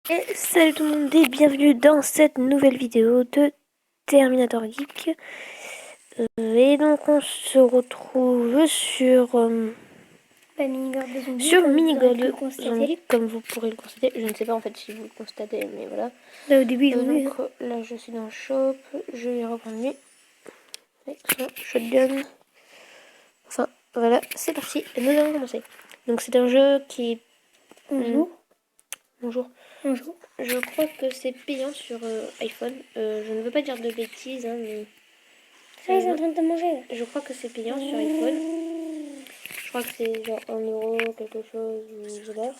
Et salut tout le monde et bienvenue dans cette nouvelle vidéo de Terminator Geek. Et donc on se retrouve sur Minigirl de zombies, sur comme vous aurez Minigirl pu de le constater. Zombie, comme vous pourrez le constater. Je ne sais pas en fait si vous le constatez, mais voilà. Là, au début, ils ont eu. Donc là je suis dans le shop, je vais reprendre lui avec son shotgun. Enfin voilà, c'est parti, nous allons commencer. Donc c'est un jeu qui est... Bonjour. Bonjour. Bonjour. Je crois que c'est payant sur iPhone. Je ne veux pas dire de bêtises, hein, mais... Ah, ils sont en train de te manger là. Je crois que c'est payant sur iPhone. Je crois que c'est genre 1 € quelque chose ou je sais pas.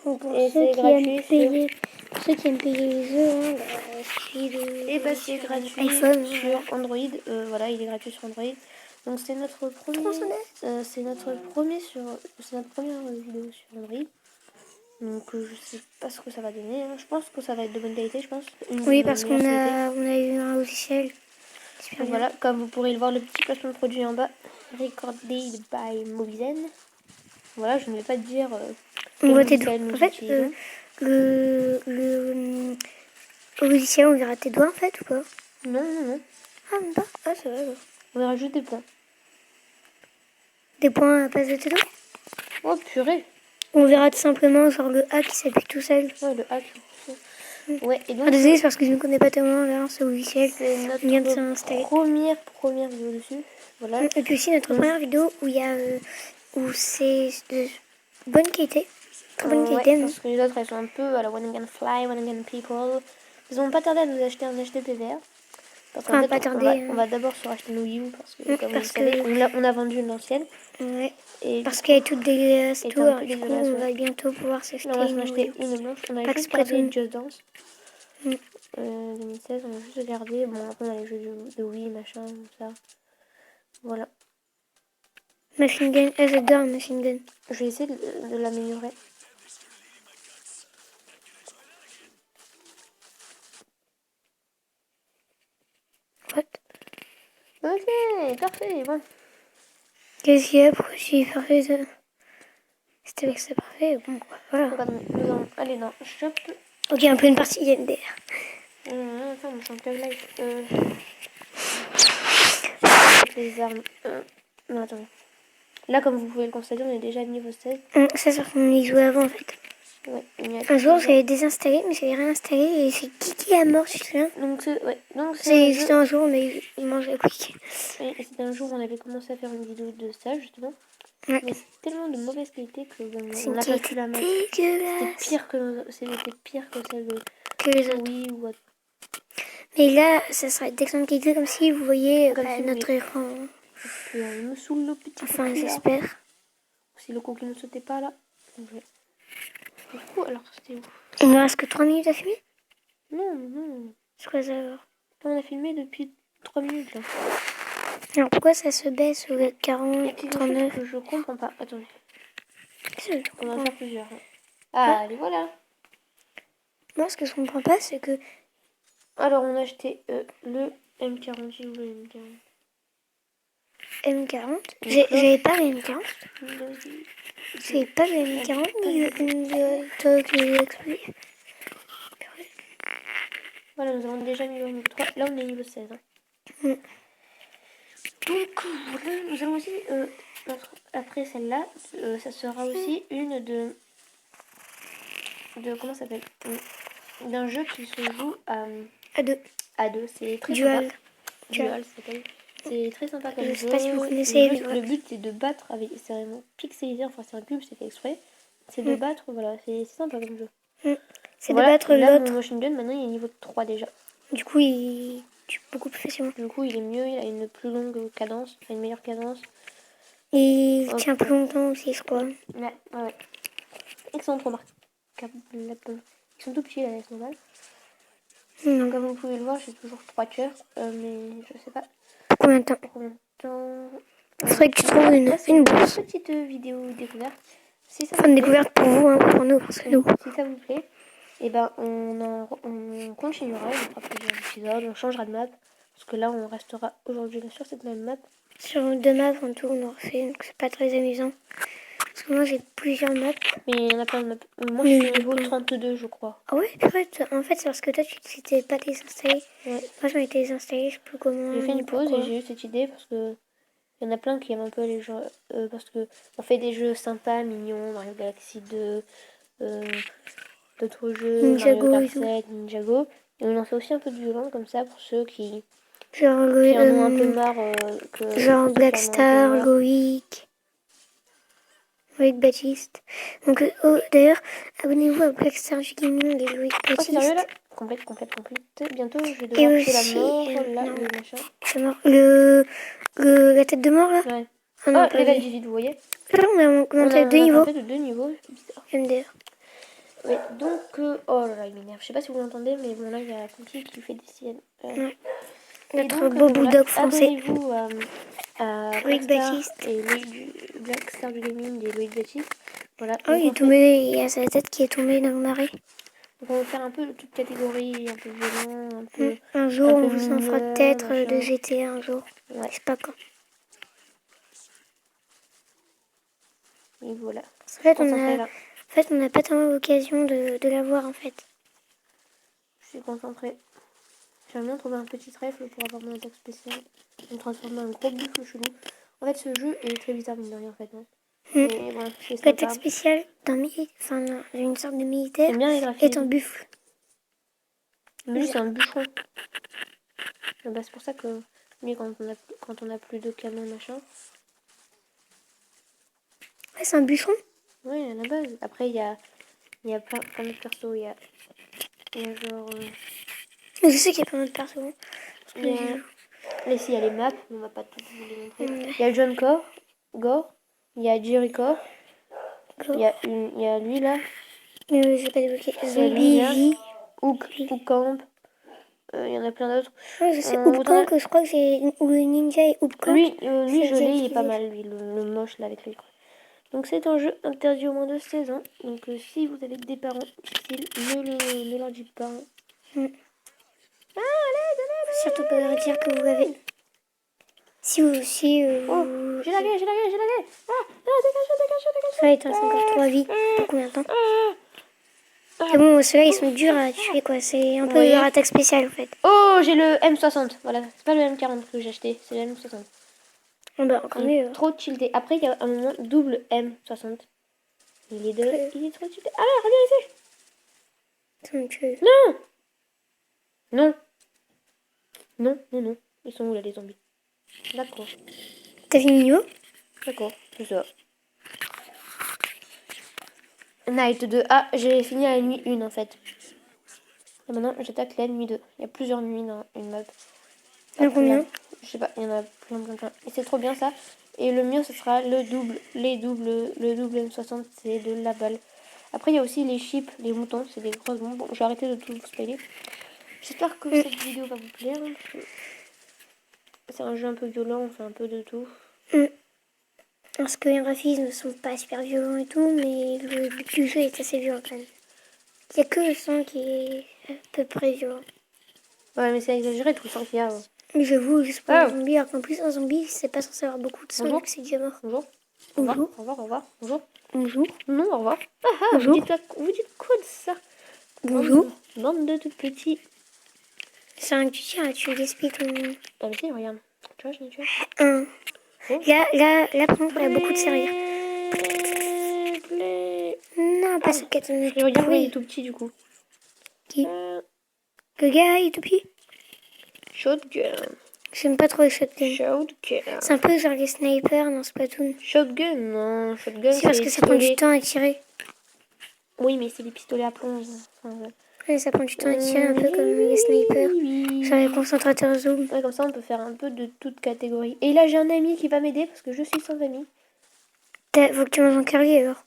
Bon, pour Et ceux c'est qui gratuit aiment payer, pour ceux qui aiment payer les œufs, hein, celui de Et bah c'est gratuit iPhone sur Android. Voilà, il est gratuit sur Android. Donc c'est notre premier. C'est notre première vidéo sur Android. Donc je sais pas ce que ça va donner. Hein. Je pense que ça va être de bonne qualité, je pense. Oui, parce qu'on a eu un logiciel. Donc voilà, comme vous pourrez le voir, le petit placement de produit en bas, recorded by Movizen. Voilà, je ne vais pas dire On voit tes logiciel doigts. nous En fait, utilisons. au logiciel, on verra tes doigts en fait ou pas? Non, non, non. Ah, même pas. Ah, c'est vrai. On verra juste des points. Des points à la place de tes doigts. Oh purée. On verra tout simplement genre le A qui s'appuie tout seul. Ouais, le hack. Ouais, et donc Ah, désolé, c'est parce que je ne connais pas tellement là, ce logiciel. c'est On vient de notre s'installer. première vidéo dessus. Voilà. Et puis aussi notre première vidéo où il y a où c'est de bonne qualité, très bonne Ouais, qualité. parce que les autres elles sont un peu à la One Again Fly, One Again People. Ils n'ont pas tardé à nous acheter un HDP vert. Parce qu'en Enfin, fait, pas tarder. on va d'abord se racheter nos Wii U parce que, comme vous le Parce savez, que on a vendu l'ancienne. ouais, Et parce du qu'elle est coup, toute dégueulasse elle tout. était un peu Alors, du coup, dégueulasse. on Ouais. va bientôt pouvoir Là, s'acheter on va s'en une acheter Wii U. une blanche. On a Pas que juste gardé Splatoon. Just Dance. Mm. 2016, on a juste gardé. Bon, après, on a les jeux de Wii, machin, tout ça. Voilà. Machine Gun, ah, j'adore Machine Gun. Je vais essayer de l'améliorer. What? Ok, parfait, bon. Qu'est-ce qu'il y a? Pourquoi je suis parfait de... C'était avec c'est parfait. Bon, voilà. Donc, nous allons aller dans Shop. Ok, un peu une partie INDR. Attends, on change de live. Les armes. Non, attendez. Là, comme vous pouvez le constater, on est déjà à niveau 16. Ça, c'est parce qu'on y jouait avant en fait. Ouais, il y a Un jour, déjà. j'avais désinstallé, mais j'avais réinstallé et c'est Kiki à mort, tu te souviens? Donc, C'est juste un jour, mais il mange la Kiki. c'était un jour où on avait commencé à faire une vidéo de ça, justement. Ouais. Mais c'est tellement de mauvaise qualité que bon, C'est on une n'a pas pu qualité la mettre. dégueulasse. C'était pire que celle de Que les autres. Wii ou autre. Mais là, ça serait d'excellente qualité, comme si vous voyez Comme si vous notre voyez. écran. Puis il me saoule le petit Enfin, cocu, là. j'espère. Si le cocu ne sautait pas là. Ouais. Du coup, alors c'était où? Il ne reste que 3 minutes à filmer? Non, non. C'est quoi ça alors? On a filmé depuis 3 minutes là. Alors pourquoi ça se baisse au Il y a 40, quelque chose 39? que je comprends pas. Attendez, Qu'est-ce que je on va en comprends? faire plusieurs. Ah, allez, voilà. Moi, ce que je comprends pas, c'est que Alors, on a acheté le M40 ou le M40. M40, j'avais pas le M40. J'avais pas le M40 ni le truc explosif. Voilà, nous avons déjà mis au niveau 3. Là, on est niveau 16. Hein. Mm. Donc, voilà, nous allons aussi, après celle-là, ça sera aussi une de comment ça s'appelle, d'un jeu qui se joue À deux. à deux. C'est très Dual. sympa. Dual, ça s'appelle. C'est très sympa comme Je jeu. sais pas si vous connaissez. Le but, c'est de battre avec. C'est vraiment pixelisé, enfin, c'est un cube, c'est fait exprès. C'est de battre, voilà, c'est sympa comme jeu. C'est Voilà, de battre là, l'autre. mon machine gun, maintenant, il est niveau 3 déjà. Du coup, il tue beaucoup plus facilement. Du coup, il est mieux, il a une plus longue cadence, enfin une meilleure cadence. Et il tient plus longtemps aussi, je crois. Ouais. Excellent, remarquable. Ils sont tout petits, là, c'est normal. Comme vous pouvez le voir, j'ai toujours 3 cœurs, mais je sais pas. Combien de temps? Il faudrait que tu trouves une bourse. Une petite vidéo découverte. Si ça Enfin, une découverte pour vous, hein, pour nous, parce que nous. Si ça vous plaît, et ben on continuera, on fera plusieurs épisodes, on changera de map. Parce que là, on restera aujourd'hui sur cette même map. Sur 2 maps en tout, on en refait, donc c'est pas très amusant. Parce que moi, j'ai plusieurs maps. Mais il y en a plein de maps. Moi, je suis au niveau 32, je crois. Ah ouais, purée, en fait, c'est parce que toi, tu t'étais pas désinstallé. Ouais. Moi, je m'étais désinstallé, je sais plus comment. J'ai fait ni une pause pourquoi. et j'ai eu cette idée parce que il y en a plein qui aiment un peu les jeux. Parce que on fait des jeux sympas, mignons, Mario Galaxy 2, d'autres jeux, Mario Ninjago et Kart tout. 7, Ninjago. Et on en fait aussi un peu de violent comme ça pour ceux qui Genre, en ont un peu marre genre pour ceux qui Black en ont un peu Star, marre. Loïc Baptiste. Donc, d'ailleurs, abonnez-vous à Black Star Gaming et Loïc Oh, c'est sérieux là? Baptiste. Complète. Bientôt, je vais Et devoir tuer la aussi, mort, là, non, le machin. c'est mort. La tête de mort là. Ouais. Ah Oh, non, pas level lui. 18, vous voyez? Là, on a On monté a, de 2 on a niveaux. grimpé de 2 niveaux, c'est bizarre. MDR. Oui, donc, oh là là, il m'énerve. Je sais pas si vous l'entendez, mais bon, là, il y a Conti qui fait des siennes. Ouais. Et Notre donc, beau voilà, bulldog français. abonnez-vous à Loïc Blackstar Baptiste. et Black Star du Gaming et Loïc Baptiste. Voilà, Oh, donc il est tombé, il y a sa tête qui est tombée dans le marais. on va faire un peu de toute catégorie, un peu violent, Un jour, un on peu vous en fera mignon, peut-être de machin. GTA un jour. Ouais, Je sais pas quand. et voilà. En fait, Concentré là. on n'a pas tellement l'occasion de la voir en fait. Je suis concentrée. J'aimerais bien trouver un petit trèfle pour avoir mon attaque spéciale. Me transformer en gros buffle chelou. En fait, ce jeu est très bizarre, mine de rien, en fait. Hein. Mais voilà, c'est L'attaque sympa. spéciale d'un une sorte de militaire J'aime bien les est un graphismes. buffle. Mais lui, c'est un bûcheron. Ah bah, c'est pour ça que lui, quand on a plus de canon, machin. Ouais, c'est un bûcheron. Oui, à la base. Après, il y a plein d'autres persos. Il y a genre. Mais je sais qu'il y a plein d'autres persos. Parce Il que y j'ai a. joué. Là, ici, il y a les maps. On va pas toutes vous les montrer. Ouais. Il y a John Gore. Il y a Jericho. Il y a lui là. J'ai pas débloqué. Il y a lui là. Zombie Hook Camp. Il y en a plein d'autres. Ouais, je sais. Autant Hoopkang, je crois que c'est le ninja et Hoopkang. lui C'est je l'ai, il est pas désactivé. mal, lui, le moche là avec lui. Donc c'est un jeu interdit au moins de 16 ans. Donc si vous avez des parents difficiles, ne leur dites pas. Mm. Ah, allez, Surtout pas leur dire que vous avez. Si vous aussi. Oh, j'ai lagué. Ah, dégage. Ça, il te reste encore 3 vies. Pour combien de temps Ah. Et bon, ceux-là, ils sont durs à tuer, quoi. C'est un peu Oui. leur attaque spéciale, en fait. Oh, j'ai le M60. Voilà, c'est pas le M40 que j'ai acheté, c'est le M60. Oh, bah, encore mieux. Trop tilté. Après, il y a un moment double M60. Il est trop tilté. Ah, reviens ici. Non. Ils sont où là, les zombies? D'accord. T'as fini le niveau? D'accord, c'est ça. Night 2. Ah, j'ai fini à la nuit 1 en fait. Et maintenant, j'attaque la nuit 2. Il y a plusieurs nuits dans une map. Il y en a combien? Je sais pas, il y en a plein. Et c'est trop bien ça. Et le mieux, ce sera le double M60, c'est de la balle. Après, il y a aussi les chips, les moutons, c'est des grosses bombes. Bon, je vais arrêter de tout vous spoiler. J'espère que cette vidéo va vous plaire. C'est un jeu un peu violent, on fait un peu de tout. Parce que les graphismes ne sont pas super violents et tout, mais le but du jeu est assez violent quand même. Il n'y a que le son qui est à peu près violent. Ouais, mais c'est exagéré tout le sang qu'il y a. Mais j'avoue, juste pour un zombie, alors qu'en plus, un zombie, c'est pas censé avoir beaucoup de sang, Bonjour. vu que c'est déjà mort. Bonjour. Bonjour. Au revoir. Bonjour. Bonjour. Non, au revoir. Bonjour. Vous dites quoi de ça? Bonjour. Bande de tout petits. C'est un que tu tiens, tu gaspilles ton... Ah mais si, regarde. Tu vois, je l'ai tué. Un. Oh. Là, par contre, il y a beaucoup de serrure. Non, pas ce qu'elle Et regarde, il est tout petit du coup. Qui? Le gars, il est tout petit. Shotgun. J'aime pas trop les shotguns. Shotgun. C'est un peu genre les snipers dans Splatoon. Shotgun, non. Shotgun, C'est parce que ça prend du temps à tirer. Oui, mais c'est des pistolets à plomb. Enfin, ouais. Ouais, ça prend du temps à tirer, un peu comme les snipers. Genre les concentrateurs zoom. Ouais, comme ça, on peut faire un peu de toute catégorie. Et là, j'ai un ami qui va m'aider parce que je suis sans ami. Faut que tu manges en carrier alors.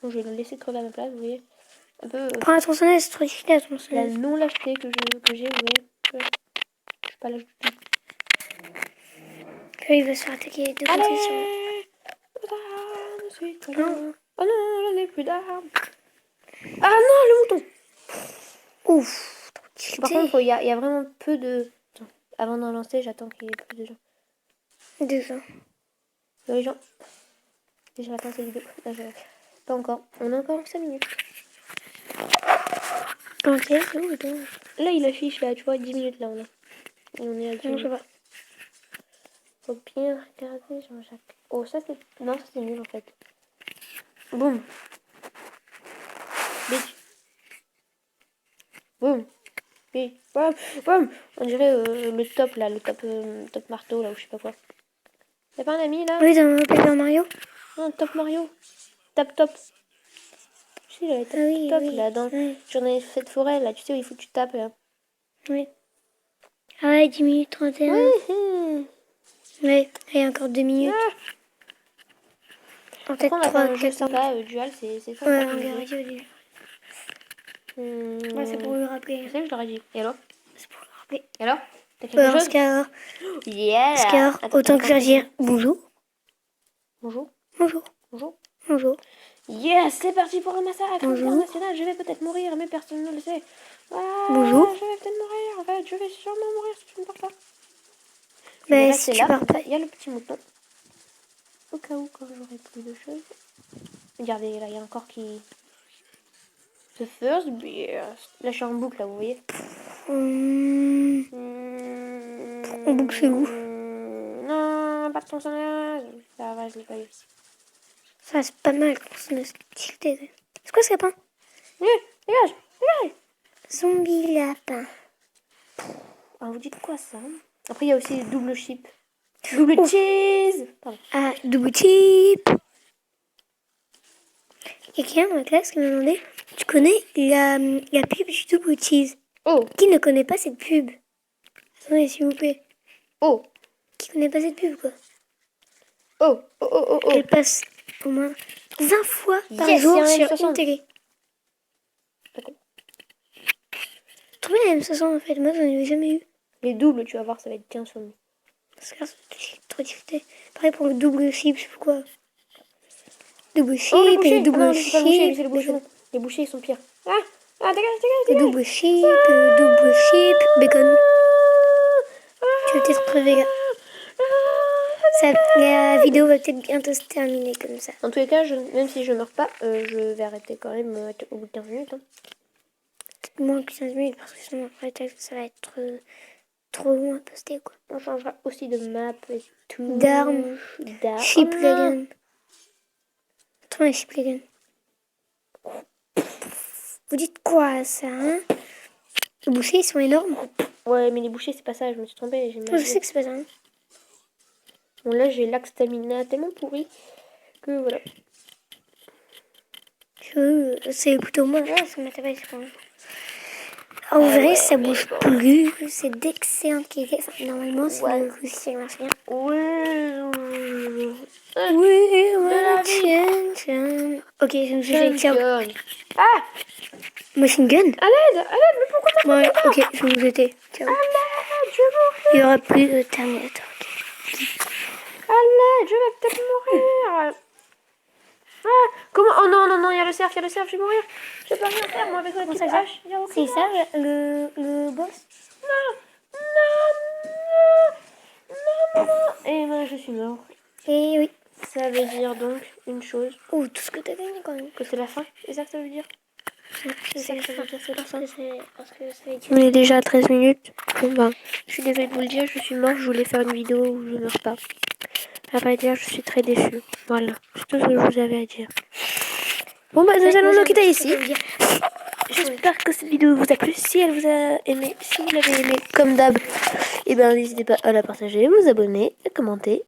Donc, je vais le laisser crever à ma place, vous voyez. Un peu Prends la tronçonneuse, c'est trop difficile la la tronçonneuse. non-lâcheté que j'ai, vous voyez. Je suis pas lâche du tout. Là, il va se faire attaquer de côté sur moi. Oh non, j'en ai plus d'armes. Ah non, le mouton. Ouf, trop difficile. Par contre, il y a vraiment peu de... Attends, avant d'en lancer, j'attends qu'il y ait plus de gens. Déjà. Les gens. Déjà la fin de cette vidéo. Non, pas encore. On a encore 5 minutes. Ok, c'est où attends. Là, il affiche, là, tu vois, 10 minutes, là, on a. Et on est à 10 Non, je minutes. vois. Faut bien regarder Jean-Jacques. Oh, ça, c'est... Non, ça, c'est nul, en fait. Boum. Bitch. Boum. Bitch. Boum. Boum. On dirait le top, là, le top marteau, là, ou je sais pas quoi. T'as pas un ami, là? Oui, dans Paper Mario. Non, top Mario. Top. Tu sais, là, top, Ah oui, top oui. là, dans Ouais. Journée de fête forêt, là, tu sais où il faut que tu tapes, là. Oui. Ah ouais, 10 minutes 31. Oui. Ouais, et encore 2 minutes. Ah. En Après, peut-être on a fait 3, un jeu 4 sympa, minutes. dual, c'est sympa. Ouais, comme on jeu. l'aurait dit au début. Hmm. Ouais, c'est pour le rappeler. Je sais que je l'aurais dit. Et alors? C'est pour le rappeler. Et alors? T'as quelque chose? Oscar, Yeah! Oscar, Attends, autant que je vais dire bonjour. Bonjour. Bonjour. Bonjour. Bonjour. Yes! C'est parti pour un massacre Bonjour. international. Je vais peut-être mourir, mais personne ne le sait. Ah, Bonjour. je vais peut-être mourir. En fait, je vais sûrement mourir si je ne pars pas. Je Mais vais si rester tu là. pars pas. Il y a le petit mouton. Au cas où, quand j'aurai plus de choses. Regardez, là, il y a un corps qui... The first beer. Là, je suis en boucle, là, vous voyez. En boucle, c'est où? Non, pas de tronçonneuse. Ça va, je l'ai pas eu. Ça, c'est pas mal pour se tilter. C'est quoi ce lapin? Dégage. Zombie lapin. Ah, vous dites quoi, ça? Après, il y a aussi double chip. Double cheese. Pardon. Ah, double chip. Il y a quelqu'un dans la classe qui m'a demandé, tu connais la pub du double cheese? Oh, Qui ne connaît pas cette pub? Attendez, s'il vous plaît. oh, Qui connaît pas cette pub, quoi? oh, oh, oh, oh, oh. Elle passe au moins 20 fois par Yes, jour il y a un sur M60. une télé. D'accord. Trop bien la M60 en fait, moi j'en ai jamais eu. Les doubles, tu vas voir, ça va être bien sur nous. Parce que c'est trop difficile. Pareil pour le double chip, je sais pas quoi. Double chip Oh, les et bouchers. double Ah non, lui, c'est pas le boucher, lui, chip. c'est le bouchon. Les bouchers, ils sont pires. Ah, dégage, Le dégage. double chip, double chip, bacon. Tu vas peut-être crever là. La vidéo va peut-être bientôt se terminer comme ça. En tous les cas, même si je meurs pas, je vais arrêter quand même au bout de 15 minutes. Hein. Moins que 15 minutes parce que sinon après ça va être trop long à poster quoi. On changera aussi de map et tout. D'armes. Ship Oh, les non. guns. Attends, les ship les guns. Vous dites quoi ça, hein? Les bouchers ils sont énormes. Ouais, mais les bouchers, c'est pas ça, je me suis trompée. J'ai mal Je sais que c'est pas ça. Hein. Bon, là, j'ai l'axe stamina tellement pourri que voilà. C'est plutôt moi, ça m'intéresse quand même. En Ah vrai, ouais, ça mais bouge bon. plus. C'est d'excellentes qualités. Enfin, normalement, c'est Ouais. le Russie, ça marche bien. Oui. Oui, la ouais, tiens. Ok, je me suis fait tiens. Champion. Ah, Machine gun? à l'aide, mais pourquoi t'as Ouais, ok, je vais vous aider. Tiens. à l'aide, je vais mourir. Il y aura plus de Terminator. À l'aide, je vais peut-être mourir. Ah, comment? Oh non, il y a le cerf, je vais mourir. Je peux rien faire, moi, avec ma petite hache. Il y a aucun C'est ça hache. le boss? Non. Et ben, je suis mort. Eh oui. Ça veut dire donc une chose, Oh, tout ce que t'as gagné quand même. que c'est la fin. C'est ça que ça veut dire? C'est ça que ça veut dire, c'est la fin. Parce que c'est On est déjà à 13 minutes. Bon ben, je suis désolée de vous le dire, je suis morte, je voulais faire une vidéo où je meurs pas. À vrai dire, je suis très déçue. Voilà, c'est tout ce que je vous avais à dire. Bon bah, nous allons nous quitter ici. J'espère que cette vidéo vous a plu. Si elle vous a aimé, si vous l'avez aimé comme d'hab, et ben n'hésitez pas à la partager, vous abonner, commenter